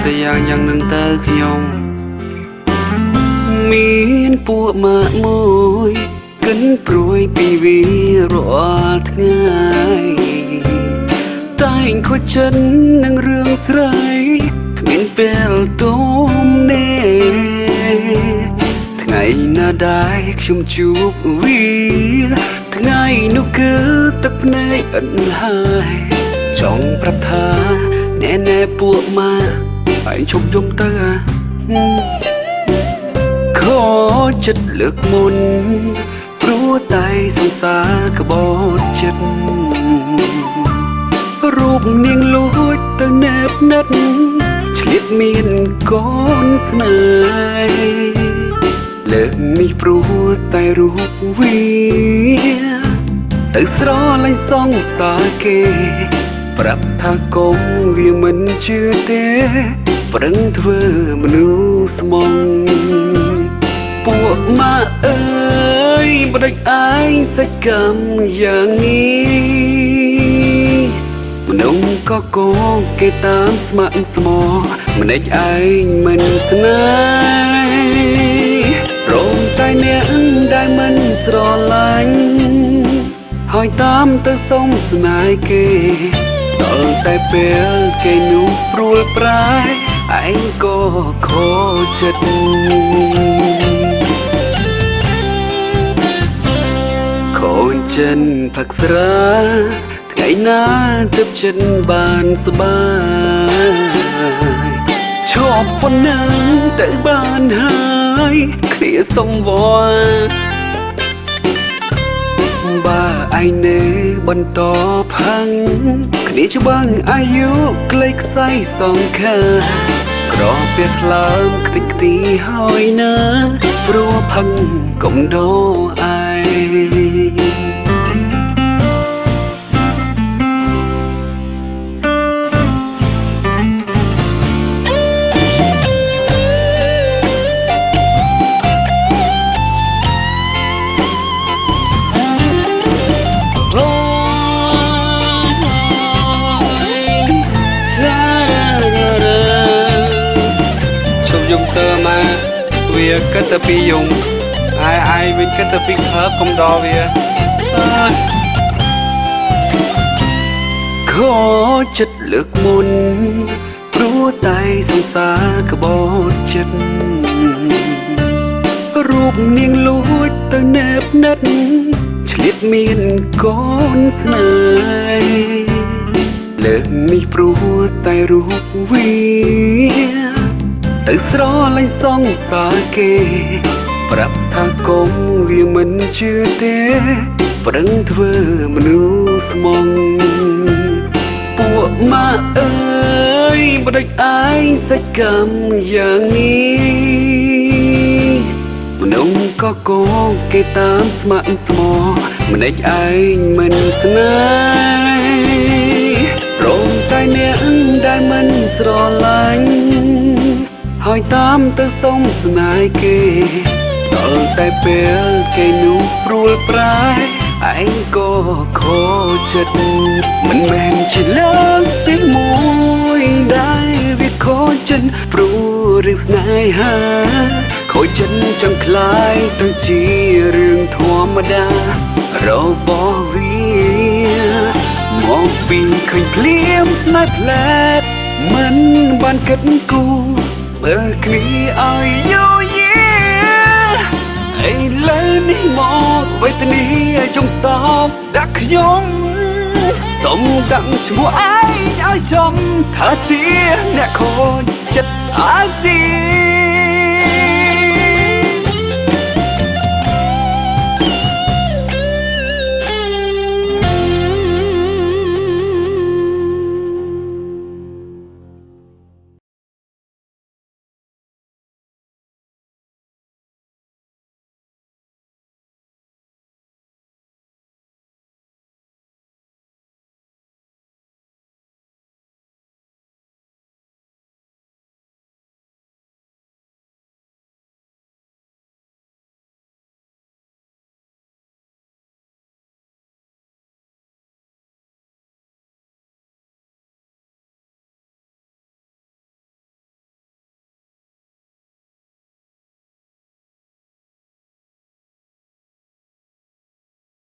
តែយ៉ាងនឹងតើខ្ញុំមានពួកម៉ាក់មួយកិនព្រួយពីវារាល់ថ្ងៃតែងខូចចិត្តនឹងរឿងស្រីគ្មានពេលទុំនេថ្ងៃណាដែរខ្ញុំជួបវាថ្ងៃនោះគឺទឹកភ្នែកអិនហើយចង់ប្រាប់ថាណែពួកម៉ាឯងជុំយំទៅខូចចិត្តលើកមុនព្រោះតែសង្សារក្បត់ចិត្តរូបនាងលួចទៅណែបណាត់ឆ្លៀតមានកូនស្នេហ៍លើកនេះព្រោះតែរូបវាទៅស្រឡាញ់សង្សារគេប្រាប់ថាកុំវាមិនជឿទេប្រឹងធ្វើមនុស្សស្មងពួកម៉ាអើយបដិចឯងសេចកម្មយ៉ាងនេះមនុស្សក៏គោគេតាមស្ម័គ្រស្មោម្នាក់ឯងមិនស្នេហ៍រងតែអ្នកដែលមិនស្រឡាញ់ហើយតាមទៅសុំស្នេហ៍គេដល់តែពេលគេនោះព្រួលប្រែឯងក៏ខូចចិត្តខូចចិត្តផឹកស្រាថ្ងៃណាទឹកចិត្តបានស្បាយឈប់ប៉ុណ្ណឹងទៅបានហើយគ្នាសំវល់បើឯងនៅបន្តផឹងគ្នាច្បាំងអាយុក្លេកខ្សែសង្ខារក្រពាក់ថ្លើមខ្ទេចខ្ទីហើយណាព្រោះផឹងកុំដោឯងយំទៅមកវាគិតតែពីយំឯងវិញគិតតែពីខើកុំដល់វាខូចចិត្តលើកមុនព្រោះតែសង្សារក្បត់ចិត្តរូបនាងលួចទៅណែបណាត់ឆ្លៀតមានកូនស្នេហ៍លើកនេះព្រោះតែរូបវាទៅស្រឡាញ់សង្សារគេប្រាប់ថាកុំវាមិនជឿទេប្រឹងធ្វើមនុស្សស្មងពួកម៉ាអើយបដិចឯងសេចកម្មយ៉ាងនេះមនុស្សក៏គោគេតាមស្ម័គ្រស្មោម្នាក់ឯងមិនស្នេហ៍រងតែអ្នកដែលមិនស្រឡាញ់ហើយតាមទៅសុំស្នេហ៍គេដល់តែពេលគេនោះព្រួលប្រែឯងក៏ខូចចិត្តមិនមែនជាលើកទីមួយដែលវាខូចចិត្តព្រោះរឿងស្នេហាខូចចិត្តចង់คล้ายទៅជារឿងធម្មតារបស់វាមកពីឃើញភ្លាមស្នេហ៍ផ្លែតមិនបានគិតគូរមើលគ្នាឲ្យយូរយាឥឡូវនេះមកវេទនាជុំសោកដាក់ខ្ញុំសុំដាក់ឈ្មោះឯងឲ្យចំថាជាអ្នកខូចចិត្តអាចជា